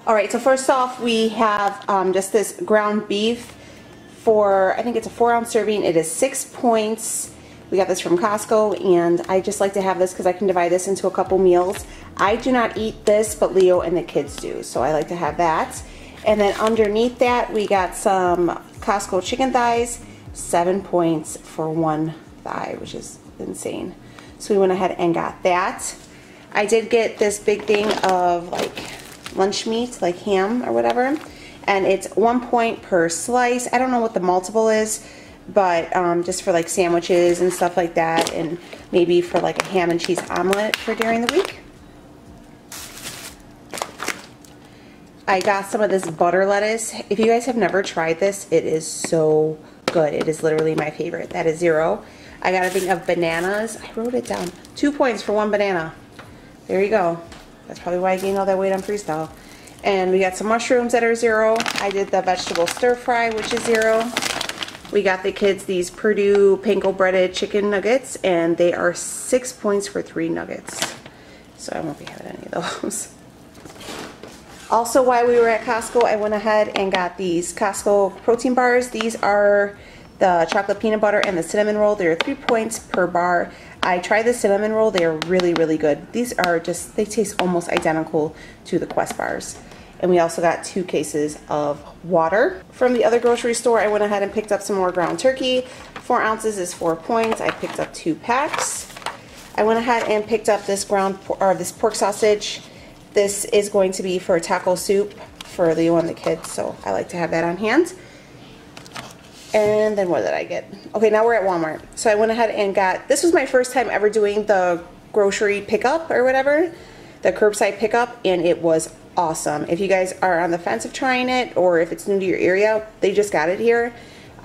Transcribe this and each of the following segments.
Alright, so first off we have just this ground beef for, I think it's a 4-ounce serving. It is 6 points. We got this from Costco, and I just like to have this because I can divide this into a couple meals. I do not eat this, but Leo and the kids do, so I like to have that. And then underneath that, we got some Costco chicken thighs, 7 points for one thigh, which is insane. So we went ahead and got that. I did get this big thing of like lunch meat, like ham or whatever, and it's 1 point per slice. I don't know what the multiple is, but just for like sandwiches and stuff like that, and maybe for like a ham and cheese omelet for during the week. I got some of this butter lettuce. If you guys have never tried this, it is so good. It is literally my favorite. That is 0. I got a thing of bananas. I wrote it down. 2 points for one banana. There you go. That's probably why I gained all that weight on Freestyle. And we got some mushrooms that are 0. I did the vegetable stir fry, which is 0. We got the kids these Purdue panko breaded chicken nuggets, and they are 6 points for 3 nuggets. So I won't be having any of those. Also, while we were at Costco, I went ahead and got these Costco protein bars. These are the chocolate peanut butter and the cinnamon roll. They're 3 points per bar. I tried the cinnamon roll. They are really, really good. These are just, they taste almost identical to the Quest bars. And we also got 2 cases of water. From the other grocery store, I went ahead and picked up some more ground turkey. 4 ounces is 4 points. I picked up 2 packs. I went ahead and picked up this this pork sausage. This is going to be for taco soup for Leo and the kids, so I like to have that on hand. And then what did I get? Okay, now we're at Walmart. So I went ahead and got, this was my first time ever doing the grocery pickup or whatever, the curbside pickup, and it was awesome. If you guys are on the fence of trying it, or if it's new to your area, they just got it here.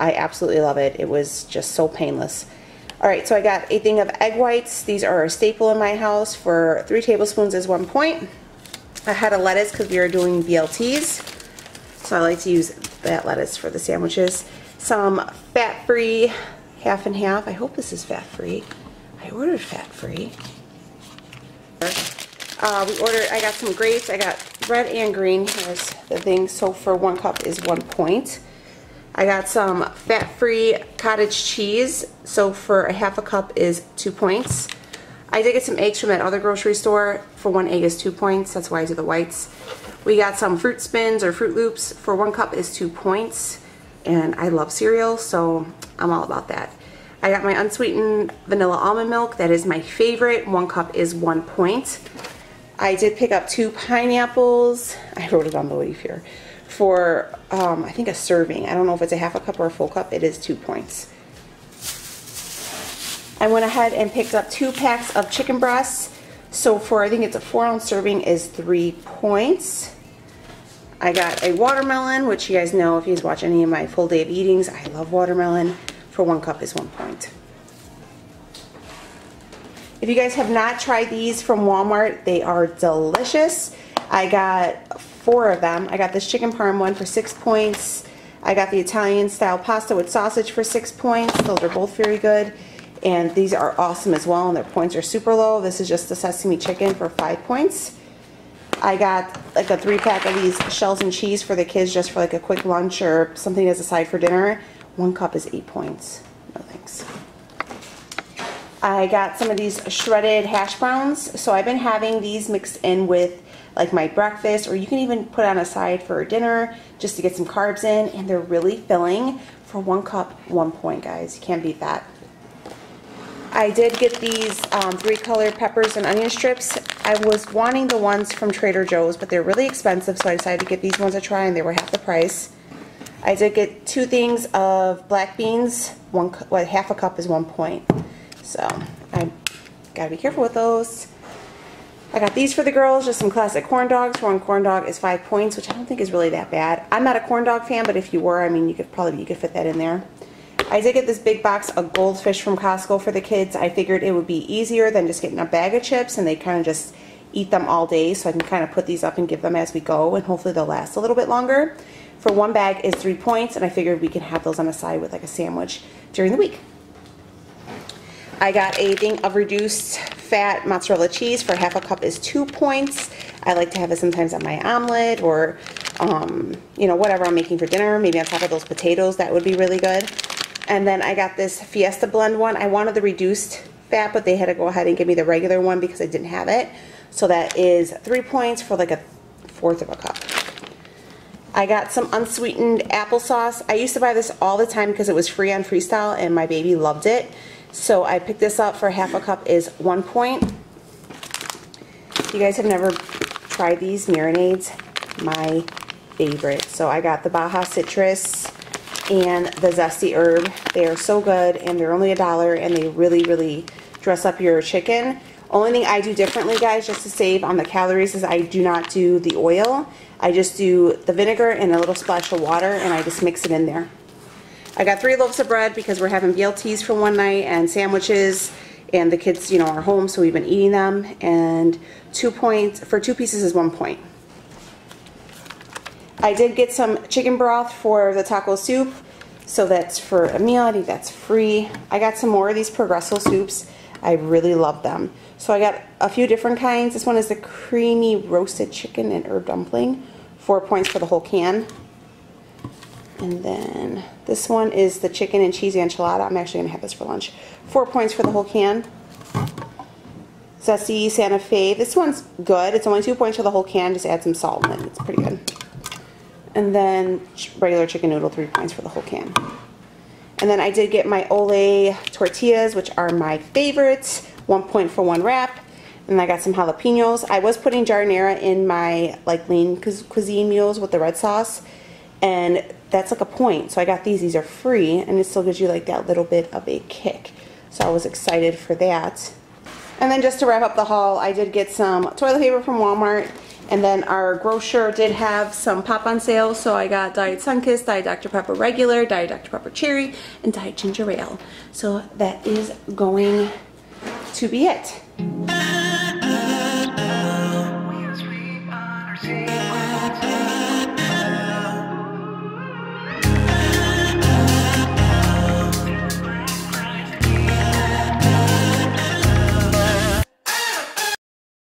I absolutely love it. It was just so painless. Alright, so I got a thing of egg whites. These are a staple in my house. For 3 tablespoons is 1 point. I had a lettuce because we are doing BLTs, so I like to use that lettuce for the sandwiches. Some fat-free half and half. I hope this is fat-free. I ordered fat-free. I got some grapes. I got red and green. Here's the thing. So for 1 cup is 1 point. I got some fat-free cottage cheese. So for a half a cup is 2 points. I did get some eggs from that other grocery store. For 1 egg is 2 points. That's why I do the whites. We got some fruit spins or Fruit Loops. For 1 cup is 2 points. And I love cereal, so I'm all about that. I got my unsweetened vanilla almond milk. That is my favorite. 1 cup is 1 point. I did pick up 2 pineapples. I wrote it on the leaf here. For, I think a serving. I don't know if it's a half a cup or a full cup. It is 2 points. I went ahead and picked up 2 packs of chicken breasts. So for, I think it's a 4-ounce serving is 3 points. I got a watermelon, which you guys know if you guys watch any of my full day of eatings, I love watermelon. For 1 cup is 1 point. If you guys have not tried these from Walmart, they are delicious. I got 4 of them. I got this chicken parm one for 6 points. I got the Italian style pasta with sausage for 6 points. Those are both very good. And these are awesome as well, and their points are super low. This is just the sesame chicken for 5 points. I got like a 3-pack of these shells and cheese for the kids just for like a quick lunch or something as a side for dinner. 1 cup is 8 points. No thanks. I got some of these shredded hash browns. So I've been having these mixed in with like my breakfast, or you can even put on a side for dinner just to get some carbs in, and they're really filling. For 1 cup, 1 point, guys. You can't beat that. I did get these 3-color peppers and onion strips. I was wanting the ones from Trader Joe's, but they're really expensive, so I decided to get these ones a try, and they were half the price. I did get 2 things of black beans. Half a cup is 1 point. So I gotta be careful with those. I got these for the girls, just some classic corn dogs. For 1 corn dog is 5 points, which I don't think is really that bad. I'm not a corn dog fan, but if you were, I mean, you could fit that in there. I did get this big box of goldfish from Costco for the kids. I figured it would be easier than just getting a bag of chips, and they kind of just eat them all day, so I can kind of put these up and give them as we go, and hopefully they'll last a little bit longer. For 1 bag is 3 points, and I figured we can have those on the side with like a sandwich during the week. I got a thing of reduced fat mozzarella cheese. For half a cup is 2 points. I like to have it sometimes on my omelet or, you know, whatever I'm making for dinner. Maybe on top of those potatoes, that would be really good. And then I got this Fiesta Blend one. I wanted the reduced fat, but they had to go ahead and give me the regular one because I didn't have it. So that is 3 points for like a fourth of a cup. I got some unsweetened applesauce. I used to buy this all the time because it was free on Freestyle and my baby loved it. So I picked this up for half a cup is 1 point. If you guys have never tried these marinades, my favorite. So I got the Baja Citrus and the Zesty Herb. They are so good and they're only $1 and they really, really dress up your chicken. Only thing I do differently, guys, just to save on the calories, is I do not do the oil. I just do the vinegar and a little splash of water, and I just mix it in there. I got 3 loaves of bread because we're having BLTs for one night and sandwiches, and the kids, you know, are home, so we've been eating them. And 2 points for 2 pieces is 1 point. I did get some chicken broth for the taco soup, so that's for a meal. I think that's free. I got some more of these Progresso soups. I really love them. So I got a few different kinds. This one is the creamy roasted chicken and herb dumpling. 4 points for the whole can. And then this one is the chicken and cheesy enchilada. I'm actually going to have this for lunch. 4 points for the whole can. Zesty Santa Fe. This one's good. It's only 2 points for the whole can. Just add some salt in it. It's pretty good. And then regular chicken noodle, 3 points for the whole can. And then I did get my Ole tortillas, which are my favorites. 1 point for 1 wrap. And I got some jalapenos. I was putting jardinera in my like lean cuisine meals with the red sauce, and that's like a point. So I got these. These are free, and it still gives you like that little bit of a kick. So I was excited for that. And then just to wrap up the haul, I did get some toilet paper from Walmart. And then our grocer did have some pop on sale, so I got Diet Sunkist, Diet Dr. Pepper Regular, Diet Dr. Pepper Cherry, and Diet Ginger Ale. So that is going to be it.